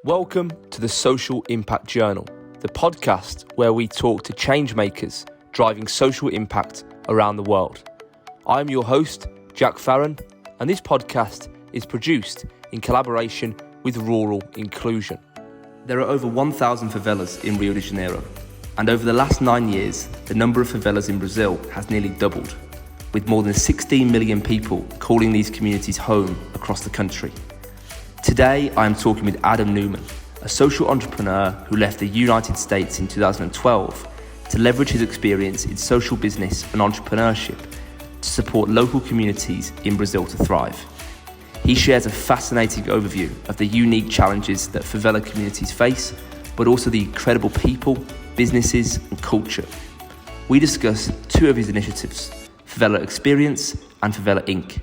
Welcome to the Social Impact Journal, the podcast where we talk to change makers driving social impact around the world. I'm your host, Jack Farron, and this podcast is produced in collaboration with Rural Inclusion. There are over 1,000 favelas in Rio De Janeiro, and over the last 9 years, the number of favelas in Brazil has nearly doubled, with more than 16 million people calling these communities home across the country. Today, I am talking with Adam Newman, a social entrepreneur who left the United States in 2012 to leverage his experience in social business and entrepreneurship to support local communities in Brazil to thrive. He shares a fascinating overview of the unique challenges that favela communities face, but also the incredible people, businesses, and culture. We discuss two of his initiatives, Favela Experience and Favela Inc.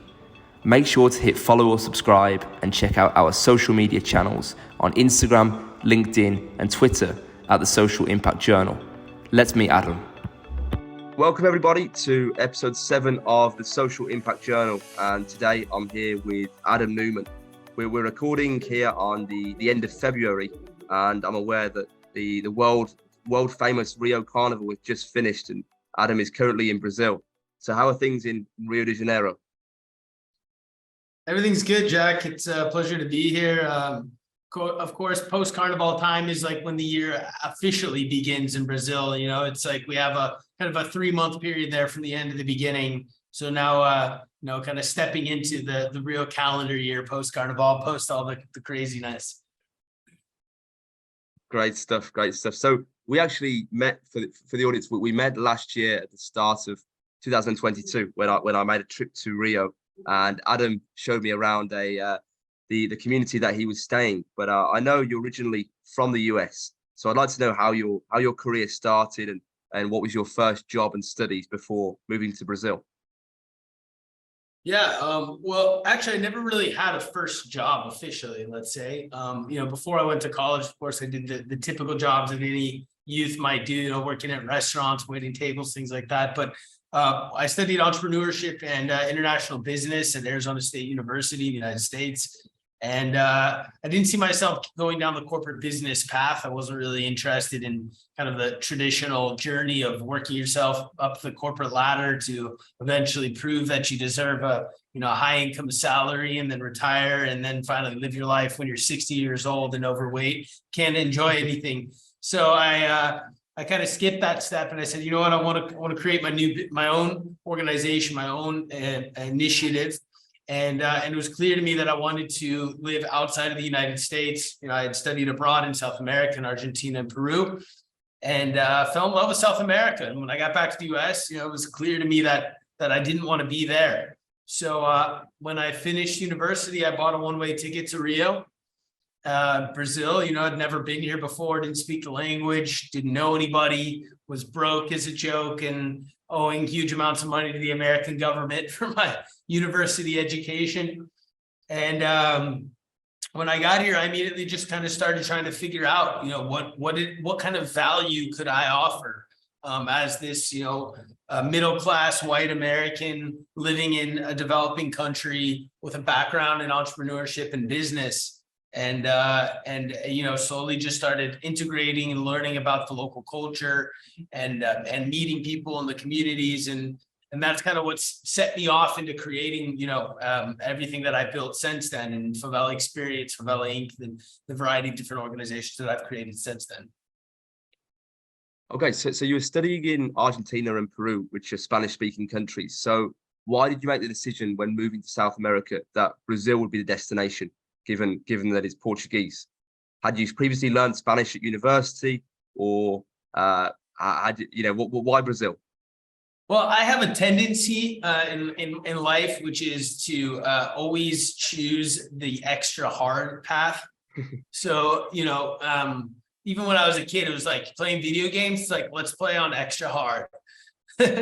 Make sure to hit follow or subscribe and check out our social media channels on Instagram, LinkedIn, and Twitter at the Social Impact Journal. Let's meet Adam. Welcome everybody to episode 7 of the Social Impact Journal, and today I'm here with Adam Newman. We're recording here on the end of February, and I'm aware that the world famous Rio Carnival has just finished, and Adam is currently in Brazil. So how are things in Rio de Janeiro? Everything's good, Jack. It's a pleasure to be here. Of course, post-carnival time is like when the year officially begins in Brazil. You know, it's like we have a kind of a 3-month period there from the end to the beginning. So now, kind of stepping into the real calendar year post-carnival, post all the craziness. Great stuff. So we actually met for the audience. We met last year at the start of 2022 when I made a trip to Rio. And Adam showed me around the community that he was staying. But I know you're originally from the US, so I'd like to know how your career started and what was your first job and studies before moving to Brazil. Yeah, well, actually, I never really had a first job officially, let's say. Before I went to college, of course, I did the typical jobs that any youth might do, working at restaurants, waiting tables, things like that. But I studied entrepreneurship and international business at Arizona State University in the United States. And I didn't see myself going down the corporate business path. I wasn't really interested in kind of the traditional journey of working yourself up the corporate ladder to eventually prove that you deserve a high income salary and then retire and then finally live your life when you're 60 years old and overweight, can't enjoy anything. So I kind of skipped that step and I said, you know what, I want to create my own organization, my own initiative. And it was clear to me that I wanted to live outside of the United States. I had studied abroad in South America, in Argentina and Peru, and fell in love with South America. And when I got back to the US, it was clear to me that I didn't want to be there. So when I finished university, I bought a one-way ticket to Rio. Brazil, I'd never been here before, didn't speak the language, didn't know anybody, was broke as a joke and owing huge amounts of money to the American government for my university education. And when I got here, I immediately just kind of started trying to figure out, what kind of value could I offer as this, middle-class white American living in a developing country with a background in entrepreneurship and business. And slowly just started integrating and learning about the local culture and meeting people in the communities. And that's kind of what's set me off into creating, everything that I built since then, and Favela Experience, Favela Inc., the variety of different organizations that I've created since then. Okay, so you were studying in Argentina and Peru, which are Spanish-speaking countries. So why did you make the decision when moving to South America that Brazil would be the destination? Given that it's Portuguese, had you previously learned Spanish at university, or why Brazil? Well, I have a tendency in life, which is to always choose the extra hard path. So even when I was a kid, it was like playing video games. It's like, let's play on extra hard.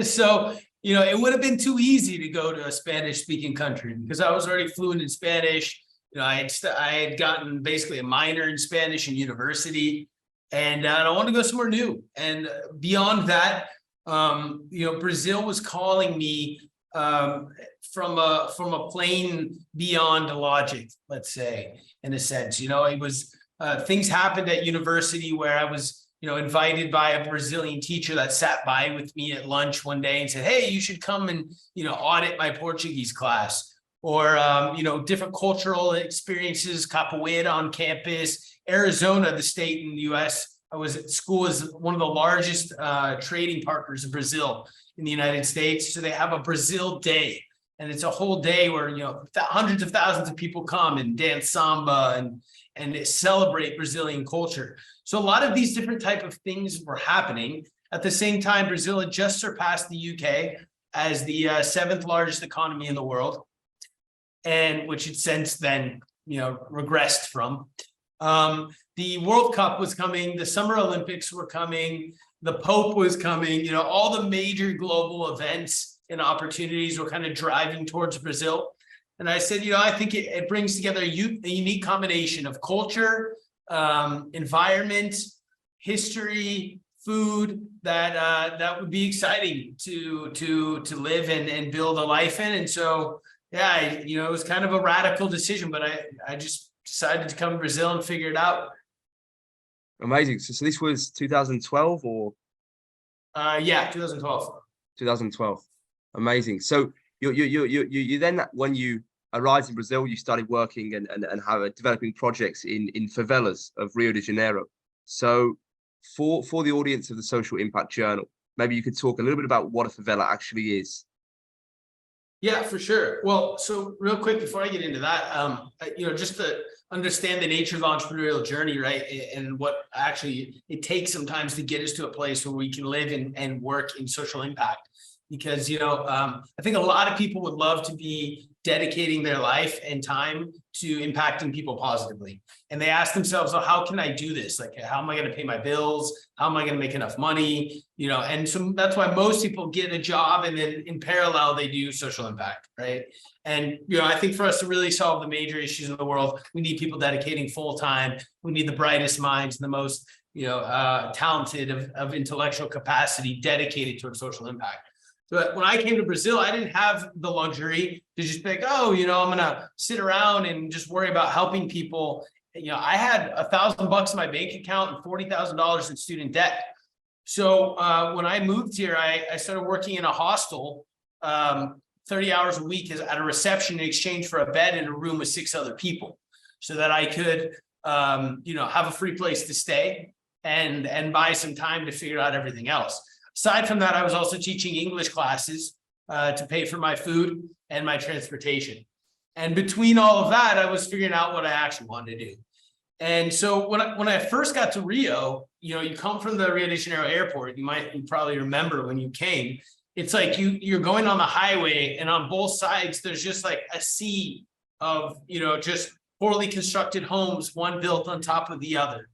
So it would have been too easy to go to a Spanish-speaking country because I was already fluent in Spanish. I had gotten basically a minor in Spanish in university, and I wanted to go somewhere new. And beyond that, Brazil was calling me from a plane beyond logic, let's say, in a sense. It was things happened at university where I was, invited by a Brazilian teacher that sat by with me at lunch one day and said, "Hey, you should come and, audit my Portuguese class." Or, different cultural experiences, capoeira on campus, Arizona, the state in the US. I was at school as one of the largest trading partners of Brazil in the United States. So they have a Brazil Day. And it's a whole day where, hundreds of thousands of people come and dance samba and celebrate Brazilian culture. So a lot of these different type of things were happening. At the same time, Brazil had just surpassed the UK as the seventh largest economy in the world, and which it since then, regressed from. The World Cup was coming, the Summer Olympics were coming, the Pope was coming, all the major global events and opportunities were kind of driving towards Brazil. And I said, I think it brings together a unique combination of culture, environment, history, food that would be exciting to live and build a life in. And so, yeah, it was kind of a radical decision, but I just decided to come to Brazil and figure it out. Amazing. So this was 2012 or? Yeah, 2012. 2012. Amazing. So you then, when you arrived in Brazil, you started working and developing projects in favelas of Rio de Janeiro. So for the audience of the Social Impact Journal, maybe you could talk a little bit about what a favela actually is. Yeah, for sure. Well, so real quick before I get into that, just to understand the nature of the entrepreneurial journey, right? And what actually it takes sometimes to get us to a place where we can live and work in social impact. Because, I think a lot of people would love to be dedicating their life and time to impacting people positively. And they ask themselves, well, how can I do this? Like, how am I going to pay my bills? How am I going to make enough money? And so that's why most people get a job and then in parallel, they do social impact, right? And, I think for us to really solve the major issues in the world, we need people dedicating full time. We need the brightest minds and the most, talented of intellectual capacity dedicated towards social impact. So when I came to Brazil, I didn't have the luxury to just be like, I'm going to sit around and just worry about helping people. I had $1,000 in my bank account and $40,000 in student debt. So when I moved here, I started working in a hostel 30 hours a week at a reception in exchange for a bed in a room with 6 other people, so that I could, have a free place to stay and buy some time to figure out everything else. Aside from that, I was also teaching English classes to pay for my food and my transportation. And between all of that, I was figuring out what I actually wanted to do. And so when I first got to Rio, you come from the Rio de Janeiro airport, you probably remember when you came, it's like you're going on the highway and on both sides, there's just like a sea of, just poorly constructed homes, one built on top of the other.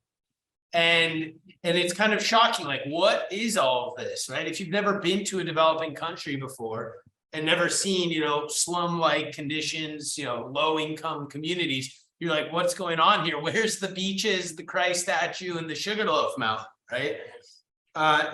And it's kind of shocking, like, what is all of this, right? If you've never been to a developing country before and never seen, slum-like conditions, low income communities, you're like, what's going on here? Where's the beaches, the Christ statue, and the Sugarloaf Mountain, right?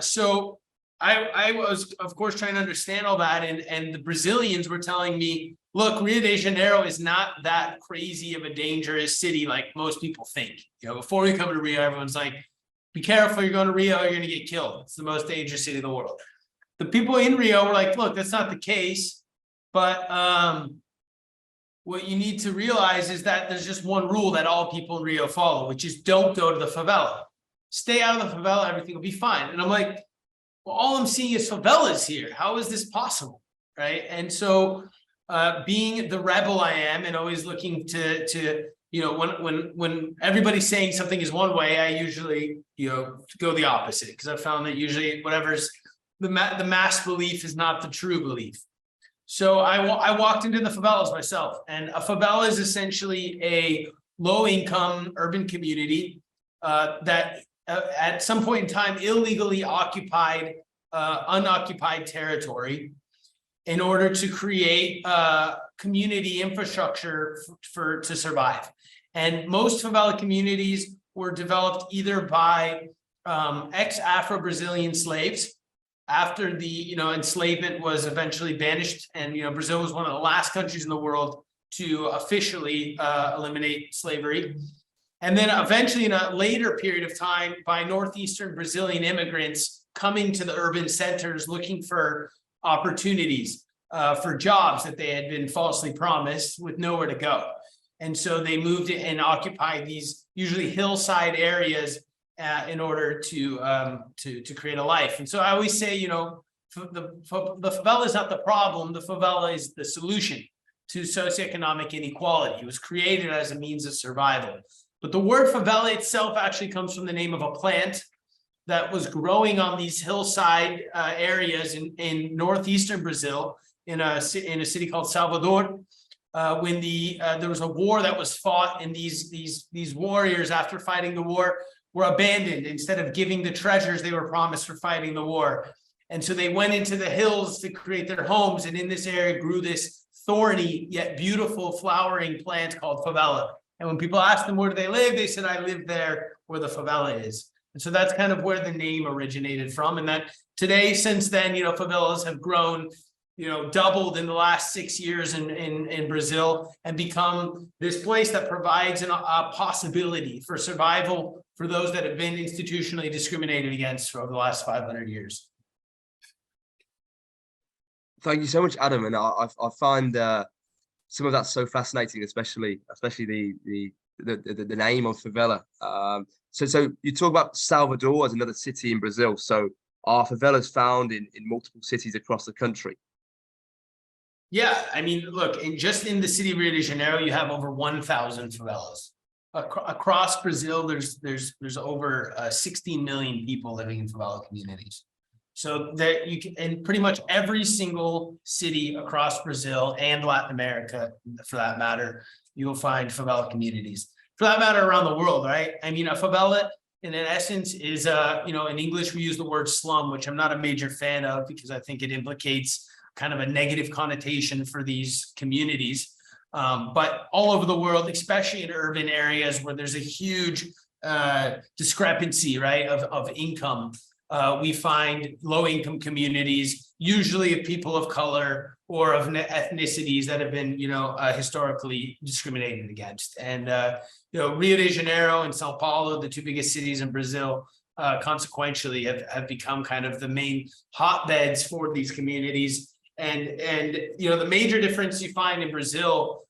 So I was, of course, trying to understand all that. And the Brazilians were telling me, look, Rio de Janeiro is not that crazy of a dangerous city like most people think. Before we come to Rio, everyone's like, be careful, you're going to Rio, you're going to get killed. It's the most dangerous city in the world. The people in Rio were like, look, that's not the case. But what you need to realize is that there's just one rule that all people in Rio follow, which is don't go to the favela. Stay out of the favela, everything will be fine. And I'm like, well, all I'm seeing is favelas here. How is this possible, right? And so being the rebel I am and always looking to when everybody's saying something is one way, I usually, go the opposite, because I've found that usually whatever's the mass belief is not the true belief. So I walked into the favelas myself, and a favela is essentially a low-income urban community that at some point in time illegally occupied unoccupied territory in order to create community infrastructure to survive. And most favela communities were developed either by ex-Afro-Brazilian slaves after the enslavement was eventually banished, and Brazil was one of the last countries in the world to officially eliminate slavery. And then eventually in a later period of time by northeastern Brazilian immigrants coming to the urban centers looking for opportunities for jobs that they had been falsely promised with nowhere to go. And so they moved and occupied these usually hillside areas in order to create a life. And so I always say, the favela is not the problem, the favela is the solution to socioeconomic inequality. It was created as a means of survival. But the word favela itself actually comes from the name of a plant that was growing on these hillside areas in northeastern Brazil, in a city called Salvador, when there was a war that was fought, and these warriors, after fighting the war, were abandoned instead of giving the treasures they were promised for fighting the war. And so they went into the hills to create their homes, and in this area grew this thorny yet beautiful flowering plant called favela. And when people asked them where do they live, they said, I live there where the favela is. And so that's kind of where the name originated from. And that today, since then, favelas have grown, doubled in the last 6 years in Brazil, and become this place that provides a possibility for survival for those that have been institutionally discriminated against for over the last 500 years. Thank you so much, Adam. And I find some of that so fascinating, especially the name of favela. So you talk about Salvador as another city in Brazil. So are favelas found in multiple cities across the country? Yeah, I mean, look, just in the city of Rio De Janeiro, you have over 1,000 favelas. Across Brazil, there's over 16 million people living in favela communities. So that you can, in pretty much every single city across Brazil and Latin America, for that matter, you will find favela communities. For that matter, around the world, right? I mean, a favela, in essence, is in English we use the word slum, which I'm not a major fan of because I think it implicates kind of a negative connotation for these communities. But all over the world, especially in urban areas where there's a huge discrepancy, right, of income. We find low-income communities, usually of people of color or of ethnicities that have been, historically discriminated against. And, Rio de Janeiro and Sao Paulo, the two biggest cities in Brazil, consequentially have become kind of the main hotbeds for these communities. And the major difference you find in Brazil,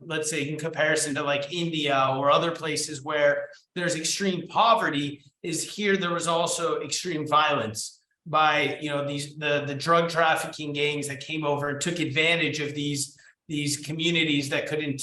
let's say in comparison to like India or other places where there's extreme poverty, is here there was also extreme violence by the drug trafficking gangs that came over and took advantage of these communities that couldn't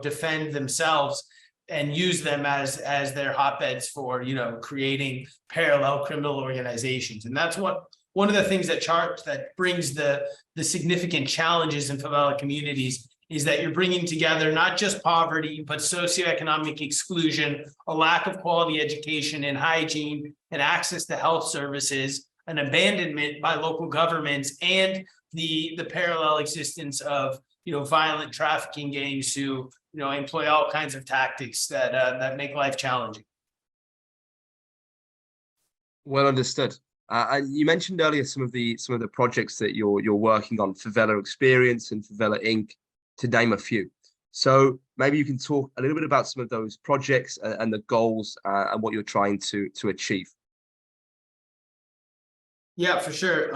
defend themselves, and use them as their hotbeds for creating parallel criminal organizations. And that's one of the things that brings the significant challenges in favela communities, is that you're bringing together not just poverty, but socioeconomic exclusion, a lack of quality education and hygiene and access to health services, an abandonment by local governments, and the parallel existence of violent trafficking gangs who employ all kinds of tactics that make life challenging. Well understood. And you mentioned earlier some of the projects that you're working on, Favela Experience and Favela Inc., to name a few. So maybe you can talk a little bit about some of those projects and the goals and what you're trying to achieve. Yeah, for sure.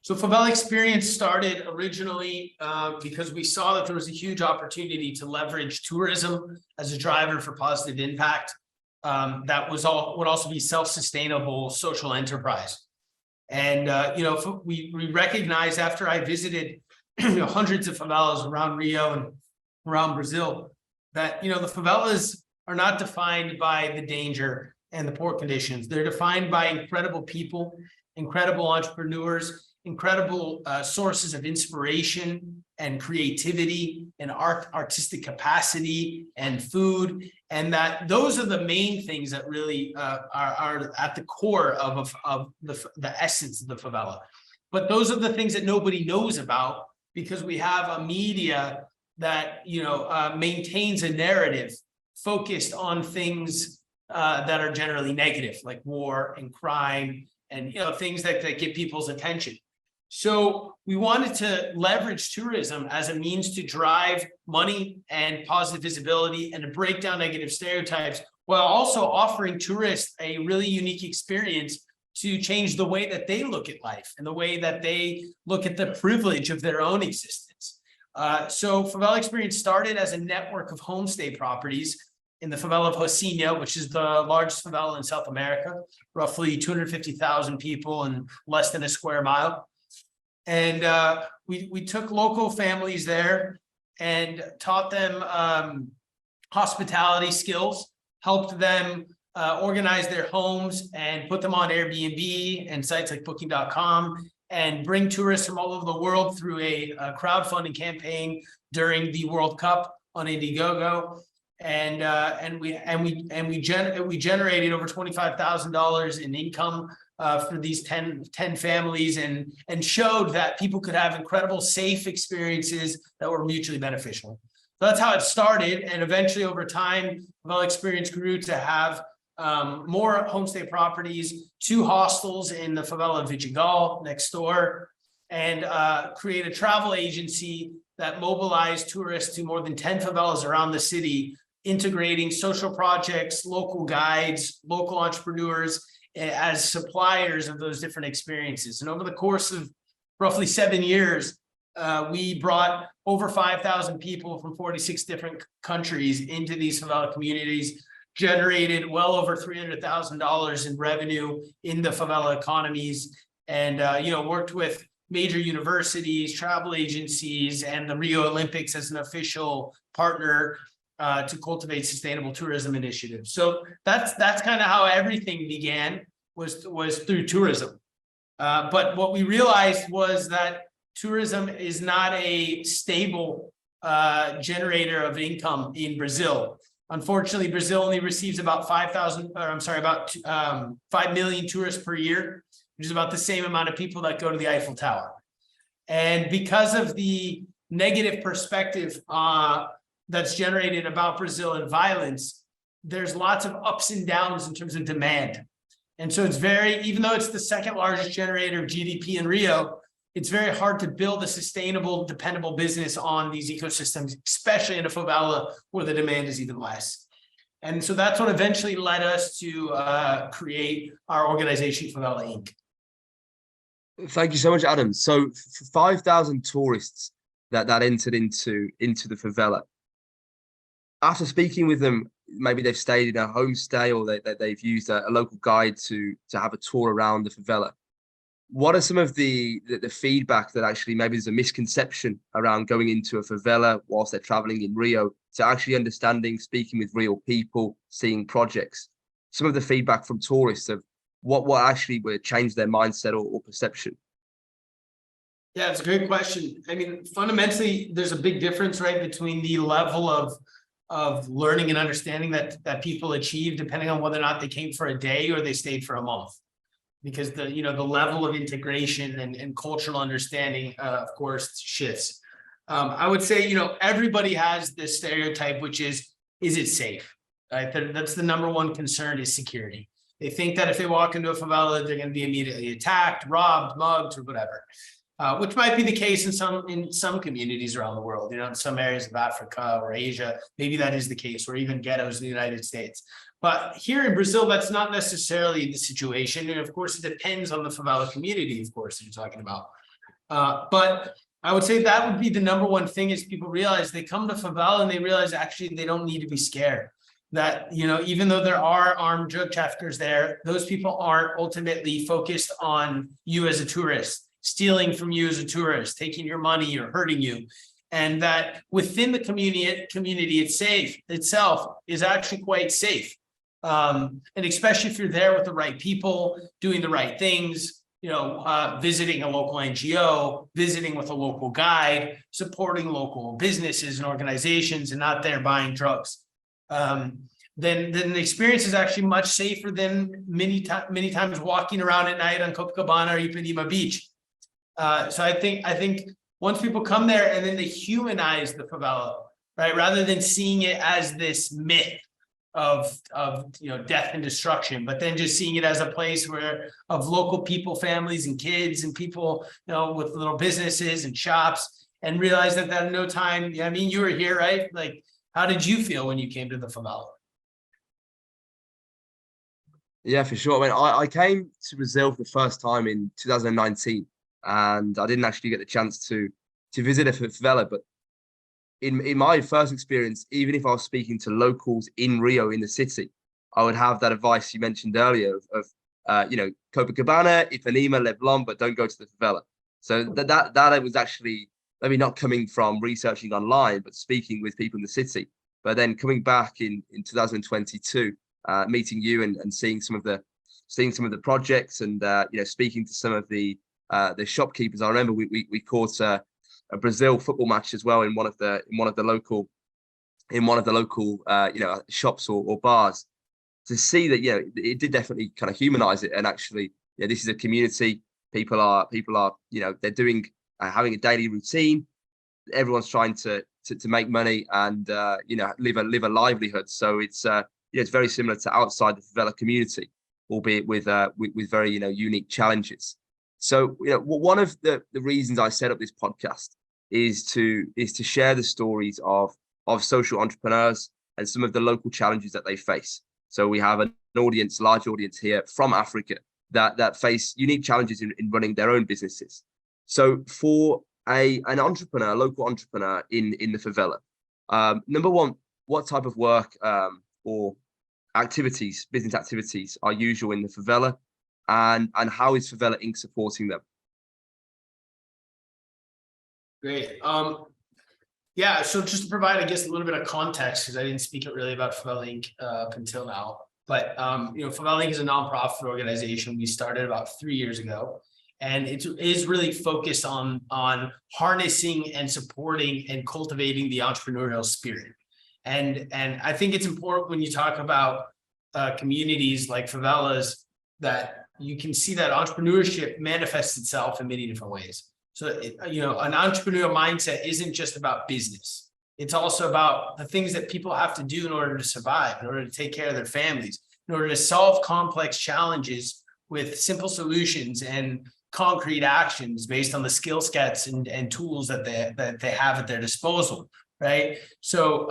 So Favela Experience started originally because we saw that there was a huge opportunity to leverage tourism as a driver for positive impact. That would also be self-sustainable social enterprise. And we recognized, after I visited hundreds of favelas around Rio and around Brazil, that the favelas are not defined by the danger and the poor conditions. They're defined by incredible people, incredible entrepreneurs, incredible sources of inspiration and creativity and artistic capacity and food. And that those are the main things that really are at the core of the essence of the favela. But those are the things that nobody knows about, because we have a media that maintains a narrative focused on things that are generally negative, like war and crime and things that get people's attention. So we wanted to leverage tourism as a means to drive money and positive visibility and to break down negative stereotypes, while also offering tourists a really unique experience to change the way that they look at life and the way that they look at the privilege of their own existence. So Favela Experience started as a network of homestay properties in the favela of Rocinha, which is the largest favela in South America, roughly 250,000 people and less than a square mile. And we took local families there and taught them hospitality skills, helped them organize their homes and put them on Airbnb and sites like booking.com, and bring tourists from all over the world through a crowdfunding campaign during the World Cup on Indiegogo. And we generated over $25,000 in income for these 10 families, and showed that people could have incredible, safe experiences that were mutually beneficial. So that's how it started. And eventually over time, Favela Experience grew to have more homestay properties, 2 hostels in the favela of Vidigal next door, and create a travel agency that mobilized tourists to more than 10 favelas around the city, integrating social projects, local guides, local entrepreneurs as suppliers of those different experiences. And over the course of roughly 7 years, we brought over 5,000 people from 46 different countries into these favela communities, generated well over $300,000 in revenue in the favela economies, and worked with major universities, travel agencies, and the Rio Olympics as an official partner to cultivate sustainable tourism initiatives. So that's kind of how everything began, was through tourism. But what we realized was that tourism is not a stable generator of income in Brazil. Unfortunately, Brazil only receives about 5 million tourists per year, which is about the same amount of people that go to the Eiffel Tower. And because of the negative perspective that's generated about Brazil and violence, there's lots of ups and downs in terms of demand. And so it's even though it's the second largest generator of GDP in Rio, it's very hard to build a sustainable, dependable business on these ecosystems, especially in a favela where the demand is even less. And so that's what eventually led us to create our organization, Favela Inc. Thank you so much, Adam. So 5,000 tourists that entered into the favela. After speaking with them, maybe they've stayed in a homestay, or they've used a local guide to have a tour around the favela. What are some of the feedback that actually maybe there's a misconception around going into a favela whilst they're traveling in Rio, to actually understanding, speaking with real people, seeing projects? Some of the feedback from tourists of what actually would change their mindset or perception. Yeah, it's a great question. I mean, fundamentally, there's a big difference, right, between the level of learning and understanding that people achieve, depending on whether or not they came for a day or they stayed for a month. Because the level of integration and cultural understanding, of course, shifts. I would say, everybody has this stereotype, which is it safe? Right? That's the number one concern, is security. They think that if they walk into a favela, they're going to be immediately attacked, robbed, mugged, or whatever. Which might be the case in some communities around the world, in some areas of Africa or Asia. Maybe that is the case, or even ghettos in the United States. But here in Brazil, that's not necessarily the situation. And of course, it depends on the favela community, of course, that you're talking about. But I would say that would be the number one thing, is people realize they come to favela and they realize actually they don't need to be scared. That, even though there are armed drug traffickers there, those people aren't ultimately focused on you as a tourist, stealing from you as a tourist, taking your money or hurting you. And that within the community itself is actually quite safe. And especially if you're there with the right people, doing the right things, visiting a local NGO, visiting with a local guide, supporting local businesses and organizations, and not there buying drugs. Then the experience is actually much safer than many times walking around at night on Copacabana or Ipanema Beach. So I think once people come there and then they humanize the favela, right, rather than seeing it as this myth death and destruction, but then just seeing it as a place where of local people, families and kids and people, with little businesses and shops, and realize that in no time, I mean, you were here, right? Like, how did you feel when you came to the favela? Yeah, for sure. I mean, I came to Brazil for the first time in 2019, and I didn't actually get the chance to visit a favela. But in my first experience, even if I was speaking to locals in Rio, in the city, I would have that advice you mentioned earlier of Copacabana, Ipanema, Leblon, but don't go to the favela. So that was actually maybe not coming from researching online, but speaking with people in the city. But then coming back in 2022. Meeting you and seeing some of the projects and speaking to some of the shopkeepers. I remember we caught a Brazil football match as well in one of the local shops or bars, to see that it did definitely kind of humanize it, and actually this is a community. People are they're doing having a daily routine. Everyone's trying to make money and live a livelihood. So it's very similar to outside the favela community, albeit with very unique challenges. So one of the reasons I set up this podcast is to share the stories of social entrepreneurs and some of the local challenges that they face. So we have large audience here from Africa that face unique challenges in running their own businesses. So for an local entrepreneur in the favela, number one, what type of work or business activities are usual in the favela, and how is Favela Inc. supporting them? Great. Yeah, so just to provide, I guess, a little bit of context, because I didn't speak really about Favela Inc. Up until now. But Favela Inc. is a nonprofit organization. We started about 3 years ago, and it is really focused on harnessing and supporting and cultivating the entrepreneurial spirit. And I think it's important when you talk about communities like favelas that you can see that entrepreneurship manifests itself in many different ways. So, an entrepreneurial mindset isn't just about business. It's also about the things that people have to do in order to survive, in order to take care of their families, in order to solve complex challenges with simple solutions and concrete actions based on the skill sets and tools that they have at their disposal. Right. So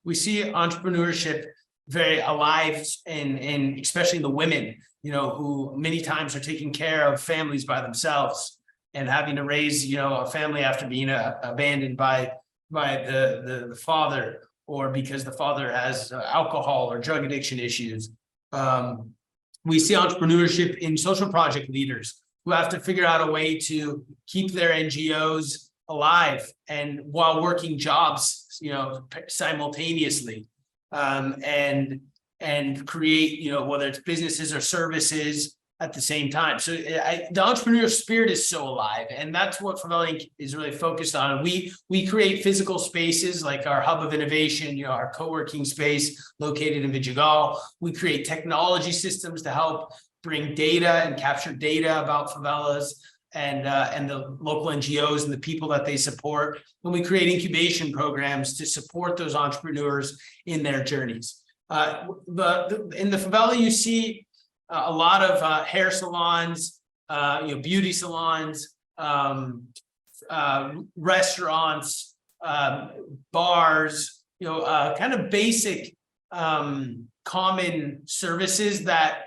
we see entrepreneurship very alive in especially the women, who many times are taking care of families by themselves and having to raise, a family after being abandoned by the father, or because the father has alcohol or drug addiction issues. We see entrepreneurship in social project leaders who have to figure out a way to keep their NGOs alive and while working jobs, simultaneously, and create, whether it's businesses or services at the same time. So the entrepreneurial spirit is so alive, and that's what Favela Inc. is really focused on. We create physical spaces like our hub of innovation, our co-working space located in Vidigal. We create technology systems to help bring data and capture data about favelas and the local NGOs and the people that they support. And we create incubation programs to support those entrepreneurs in their journeys. In the favela, you see a lot of hair salons, beauty salons, restaurants, bars, kind of basic common services that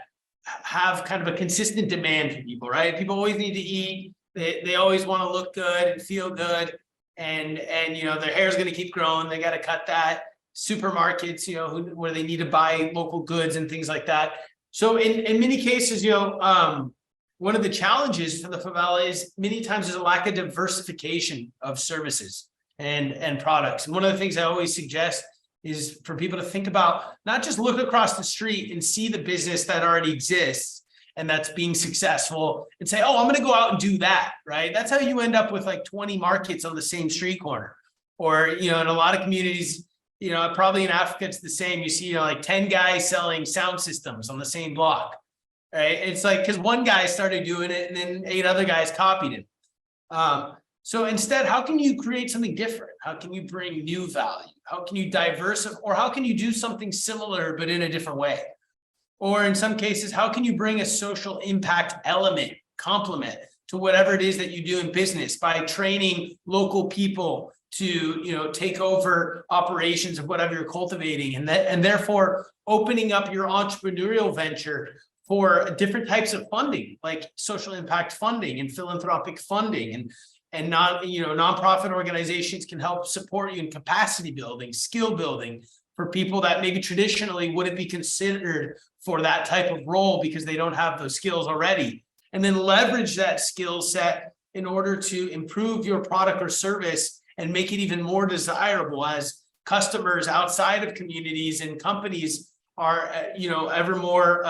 have kind of a consistent demand for people, right? People always need to eat. They always want to look good and feel good, and their hair is going to keep growing. They got to cut that. Supermarkets, where they need to buy local goods and things like that. So in many cases, one of the challenges for the favela is many times there's a lack of diversification of services and products. And one of the things I always suggest is for people to think about, not just look across the street and see the business that already exists and that's being successful and say, oh, I'm going to go out and do that, right? That's how you end up with like 20 markets on the same street corner. Or, in a lot of communities, probably in Africa, it's the same. You see, like 10 guys selling sound systems on the same block, right? It's like, because one guy started doing it and then 8 other guys copied him. So instead, how can you create something different? How can you bring new value? How can you diversify, or how can you do something similar but in a different way? Or in some cases, how can you bring a social impact element, complement to whatever it is that you do in business by training local people to take over operations of whatever you're cultivating, and therefore opening up your entrepreneurial venture for different types of funding, like social impact funding and philanthropic funding, and nonprofit organizations can help support you in capacity building, skill building for people that maybe traditionally wouldn't be considered for that type of role because they don't have those skills already. And then leverage that skill set in order to improve your product or service and make it even more desirable as customers outside of communities and companies are, ever more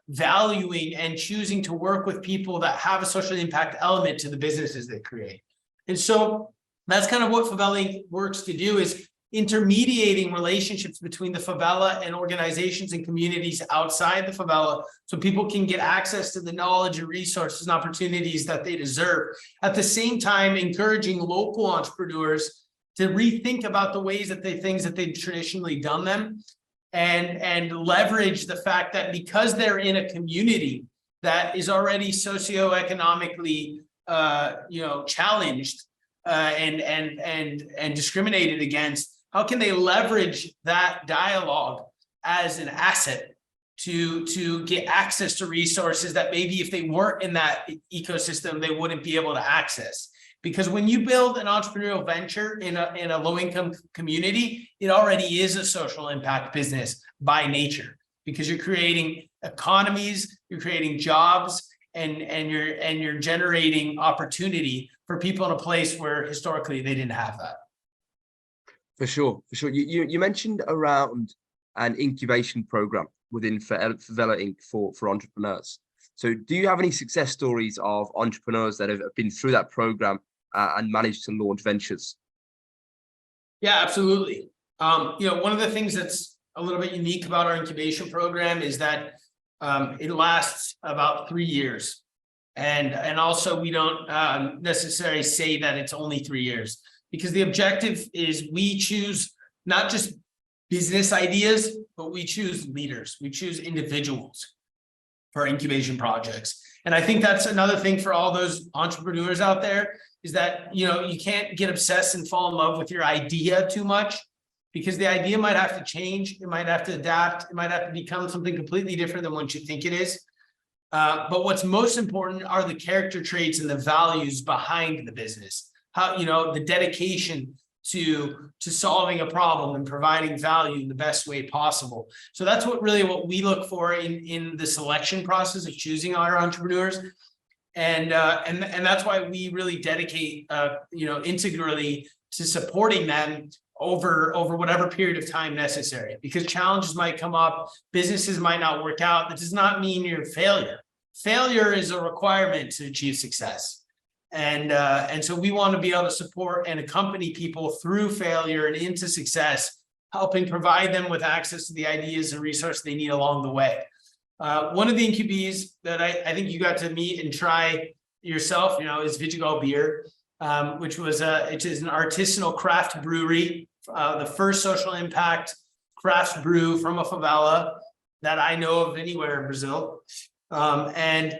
valuing and choosing to work with people that have a social impact element to the businesses they create. And so that's kind of what Favela Inc. works to do, is intermediating relationships between the favela and organizations and communities outside the favela, so people can get access to the knowledge and resources and opportunities that they deserve. At the same time, encouraging local entrepreneurs to rethink about the ways that things that they've traditionally done them, and leverage the fact that because they're in a community that is already socioeconomically challenged and discriminated against, how can they leverage that dialogue as an asset to get access to resources that maybe if they weren't in that ecosystem, they wouldn't be able to access? Because when you build an entrepreneurial venture in a low-income community, it already is a social impact business by nature, because you're creating economies, you're creating jobs, and you're generating opportunity for people in a place where historically they didn't have that. For sure. You mentioned around an incubation program within Favela Inc. for entrepreneurs. So do you have any success stories of entrepreneurs that have been through that program and managed to launch ventures? Yeah, absolutely. One of the things that's a little bit unique about our incubation program is that it lasts about 3 years. And also we don't necessarily say that it's only 3 years, because the objective is we choose not just business ideas, but we choose leaders, we choose individuals for incubation projects. And I think that's another thing for all those entrepreneurs out there, is that, you can't get obsessed and fall in love with your idea too much, because the idea might have to change, it might have to adapt, it might have to become something completely different than what you think it is. But what's most important are the character traits and the values behind the business. How, the dedication to solving a problem and providing value in the best way possible. So that's what we look for in the selection process of choosing our entrepreneurs. And that's why we really dedicate, integrally to supporting them over whatever period of time necessary, because challenges might come up, businesses might not work out. That does not mean you're a failure. Failure is a requirement to achieve success. And so we want to be able to support and accompany people through failure and into success, helping provide them with access to the ideas and resources they need along the way. One of the incubees that I think you got to meet and try yourself, is Vidigal Beer, which was it is an artisanal craft brewery, the first social impact craft brew from a favela that I know of anywhere in Brazil. And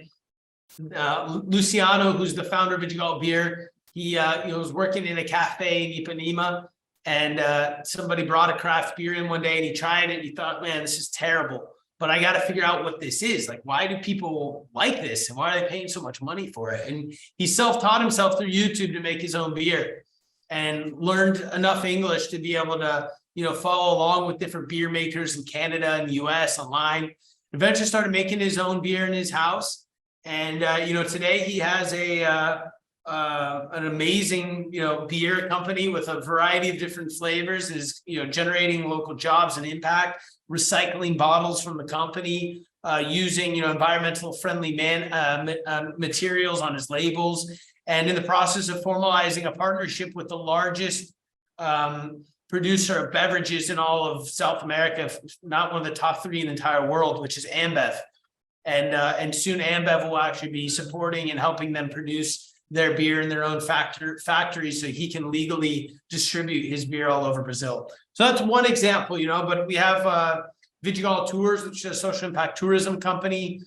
Luciano, who's the founder of Vidigal Beer, he was working in a cafe in Ipanema, and somebody brought a craft beer in one day, and he tried it, and he thought, man, this is terrible. But I got to figure out what this is. Like, why do people like this? And why are they paying so much money for it? And he self-taught himself through YouTube to make his own beer, and learned enough English to be able to, follow along with different beer makers in Canada and the US online. Eventually started making his own beer in his house. And, today he has an amazing, beer company with a variety of different flavors, is, generating local jobs and impact, recycling bottles from the company, using, environmental friendly materials on his labels, and in the process of formalizing a partnership with the largest producer of beverages in all of South America, not one of the top 3 in the entire world, which is Ambev. And soon Ambev will actually be supporting and helping them produce their beer in their own factories so he can legally distribute his beer all over Brazil. So that's one example, but we have Vidigal Tours, which is a social impact tourism company.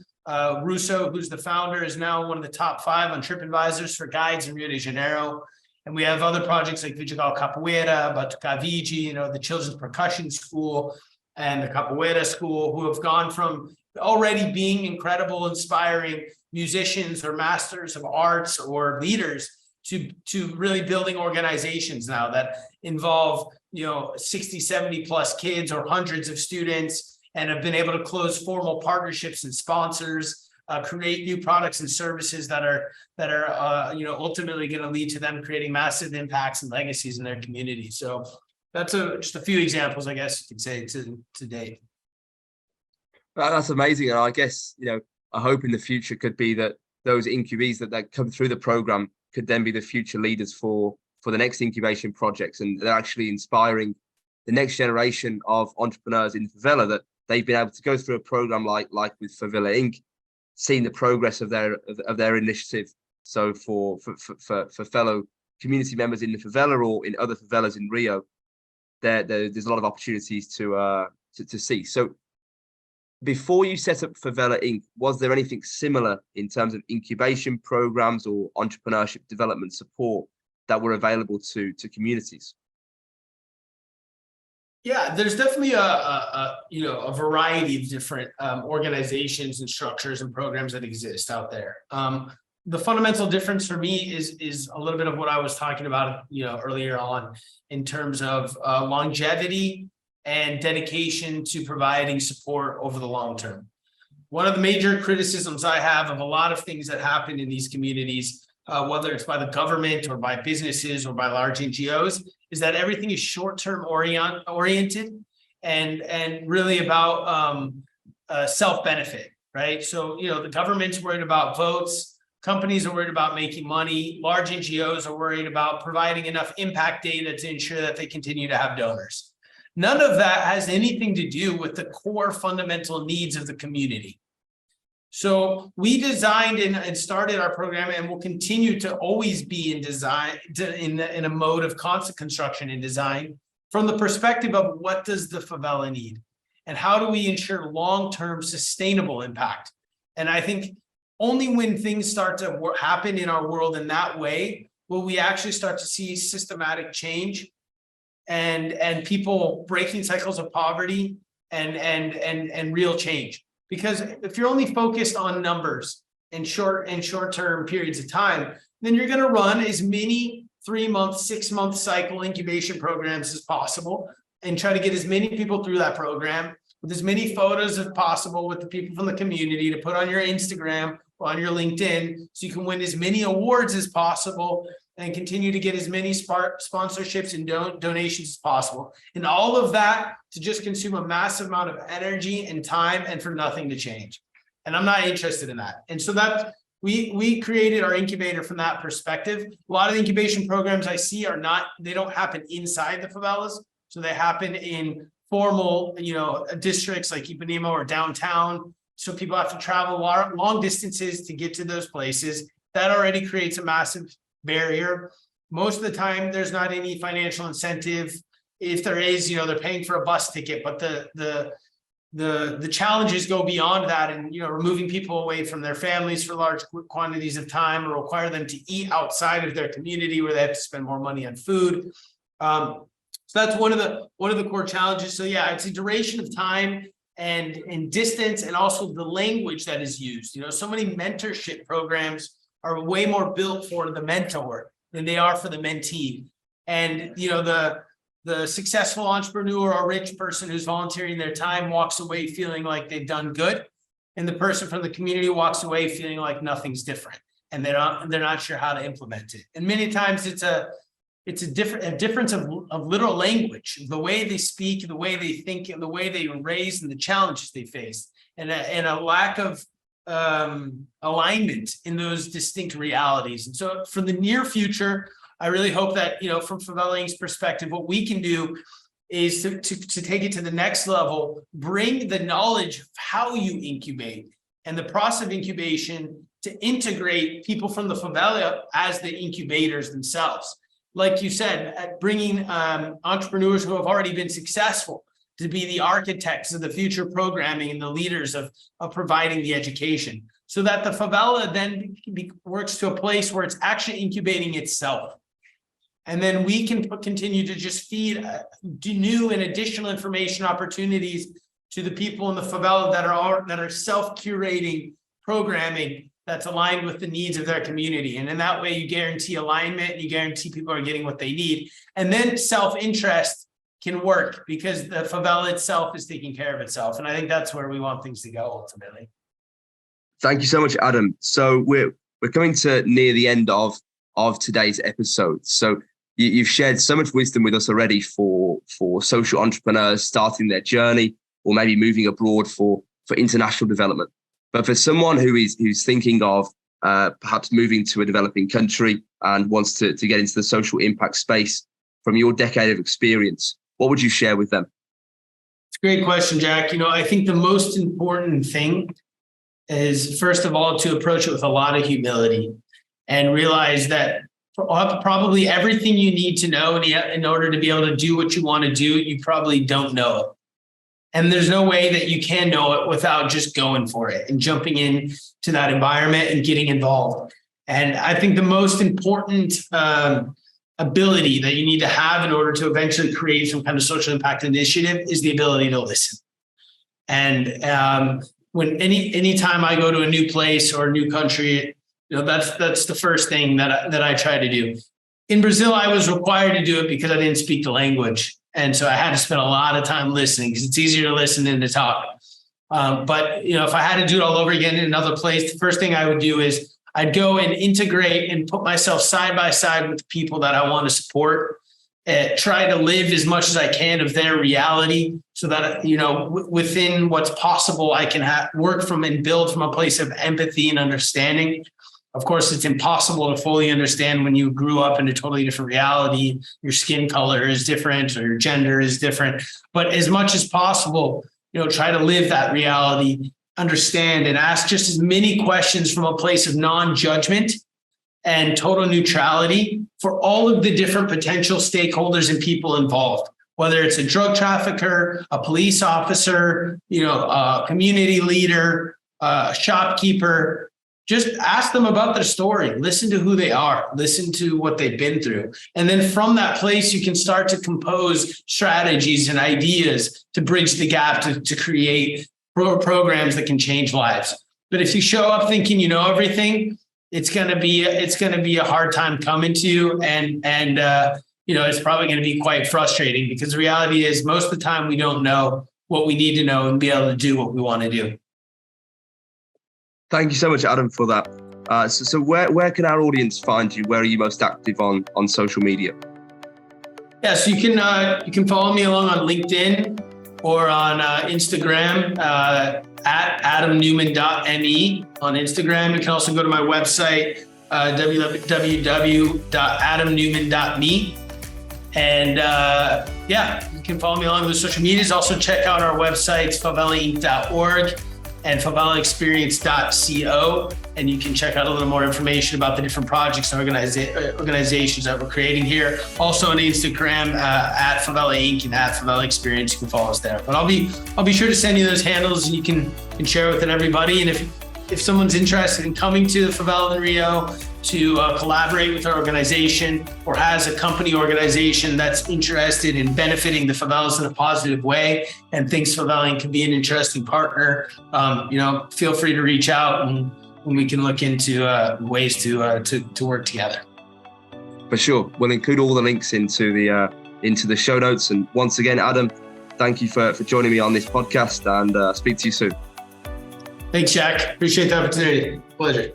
Russo, who's the founder, is now one of the top 5 on TripAdvisors for guides in Rio de Janeiro. And we have other projects like Vidigal Capoeira, Batucavige, the Children's Percussion School and the Capoeira School, who have gone from already being incredible, inspiring musicians or masters of arts or leaders to really building organizations now that involve, 60, 70 plus kids or hundreds of students, and have been able to close formal partnerships and sponsors, create new products and services that are ultimately going to lead to them creating massive impacts and legacies in their community. So that's just a few examples, I guess you could say, to date. Well, that's amazing. And I guess, I hope in the future could be that those incubees that come through the program could then be the future leaders for the next incubation projects. And they're actually inspiring the next generation of entrepreneurs in the favela, that they've been able to go through a program like with Favela Inc., seeing the progress of their initiative. So for fellow community members in the favela or in other favelas in Rio, there's a lot of opportunities to see. So before you set up Favela Inc., was there anything similar in terms of incubation programs or entrepreneurship development support that were available to communities? Yeah, there's definitely a variety of different organizations and structures and programs that exist out there. The fundamental difference for me is a little bit of what I was talking about, earlier on, in terms of longevity and dedication to providing support over the long term. One of the major criticisms I have of a lot of things that happen in these communities, whether it's by the government or by businesses or by large NGOs, is that everything is short-term oriented and really about self-benefit, right? So, the government's worried about votes, companies are worried about making money, large NGOs are worried about providing enough impact data to ensure that they continue to have donors. None of that has anything to do with the core fundamental needs of the community. So we designed and started our program, and will continue to always be in design, in a mode of constant construction and design, from the perspective of what does the favela need, and how do we ensure long-term sustainable impact. And I think only when things start to happen in our world in that way will we actually start to see systematic change and people breaking cycles of poverty and real change. Because if you're only focused on numbers and short-term periods of time, then you're going to run as many 3-month, 6-month cycle incubation programs as possible, and try to get as many people through that program with as many photos as possible with the people from the community to put on your Instagram or on your LinkedIn, so you can win as many awards as possible and continue to get as many sponsorships and donations as possible. And all of that to just consume a massive amount of energy and time, and for nothing to change. And I'm not interested in that. And so that we created our incubator from that perspective. A lot of the incubation programs I see they don't happen inside the favelas. So they happen in formal, districts like Ipanema or downtown. So people have to travel long distances to get to those places. That already creates a massive barrier. Most of the time, there's not any financial incentive. If there is, they're paying for a bus ticket, but the challenges go beyond that, and removing people away from their families for large quantities of time, or require them to eat outside of their community where they have to spend more money on food. So that's one of the core challenges. So yeah, it's a duration of time and distance, and also the language that is used. So many mentorship programs are way more built for the mentor than they are for the mentee. And the successful entrepreneur or rich person who's volunteering their time walks away feeling like they've done good, and the person from the community walks away feeling like nothing's different, and they're not sure how to implement it. And many times it's a difference of literal language, the way they speak, the way they think, and the way they were raised, and the challenges they face, and a lack of alignment in those distinct realities. And so for the near future, I really hope that, from Favela Inc.'s perspective, what we can do is to take it to the next level, bring the knowledge of how you incubate and the process of incubation to integrate people from the favela as the incubators themselves. Like you said, bringing entrepreneurs who have already been successful to be the architects of the future programming and the leaders of providing the education, so that the favela then works to a place where it's actually incubating itself. And then we can continue to just feed new and additional information opportunities to the people in the favela that are self-curating programming that's aligned with the needs of their community. And in that way, you guarantee alignment, and you guarantee people are getting what they need. And then self-interest can work because the favela itself is taking care of itself. And I think that's where we want things to go ultimately. Thank you so much, Adam. So we're coming to near the end of today's episode. So you've shared so much wisdom with us already for social entrepreneurs starting their journey or maybe moving abroad for international development. But for someone who's thinking of perhaps moving to a developing country and wants to get into the social impact space, from your decade of experience, what would you share with them? It's a great question, Jack. I think the most important thing is, first of all, to approach it with a lot of humility and realize that probably everything you need to know in order to be able to do what you want to do, you probably don't know it. And there's no way that you can know it without just going for it and jumping into that environment and getting involved. And I think the most important ability that you need to have in order to eventually create some kind of social impact initiative is the ability to listen. And when anytime I go to a new place or a new country, that's the first thing that I try to do. In Brazil, I was required to do it because I didn't speak the language. And so I had to spend a lot of time listening because it's easier to listen than to talk. But if I had to do it all over again in another place, the first thing I would do is I'd go and integrate and put myself side by side with the people that I want to support, try to live as much as I can of their reality so that, within what's possible, I can work from and build from a place of empathy and understanding. Of course, it's impossible to fully understand when you grew up in a totally different reality. Your skin color is different or your gender is different. But as much as possible, try to live that reality, understand and ask just as many questions from a place of non-judgment and total neutrality for all of the different potential stakeholders and people involved, whether it's a drug trafficker, a police officer, a community leader, a shopkeeper. Just ask them about their story, listen to who they are, listen to what they've been through. And then from that place, you can start to compose strategies and ideas to bridge the gap to create programs that can change lives. But if you show up thinking you know everything, it's going to be a hard time coming to you. And it's probably going to be quite frustrating because the reality is most of the time we don't know what we need to know and be able to do what we want to do. Thank you so much, Adam, for that. So where can our audience find you? Where are you most active on social media? Yeah, so you can follow me along on LinkedIn or on Instagram at adamnewman.me on Instagram. You can also go to my website, www.adamnewman.me. And you can follow me along with social medias. Also check out our websites, favelainc.org and favelaexperience.co. And you can check out a little more information about the different projects and organizations that we're creating here. Also on Instagram at Favela Inc. and at Favela Experience. You can follow us there. But I'll be sure to send you those handles and you can share with everybody. And if someone's interested in coming to the favela in Rio to collaborate with our organization or has a company organization that's interested in benefiting the favelas in a positive way and thinks Favela Inc. can be an interesting partner, feel free to reach out and we can look into ways to work together. For sure. We'll include all the links into the show notes. And once again, Adam, thank you for joining me on this podcast and speak to you soon. Thanks, Jack. Appreciate the opportunity. Pleasure.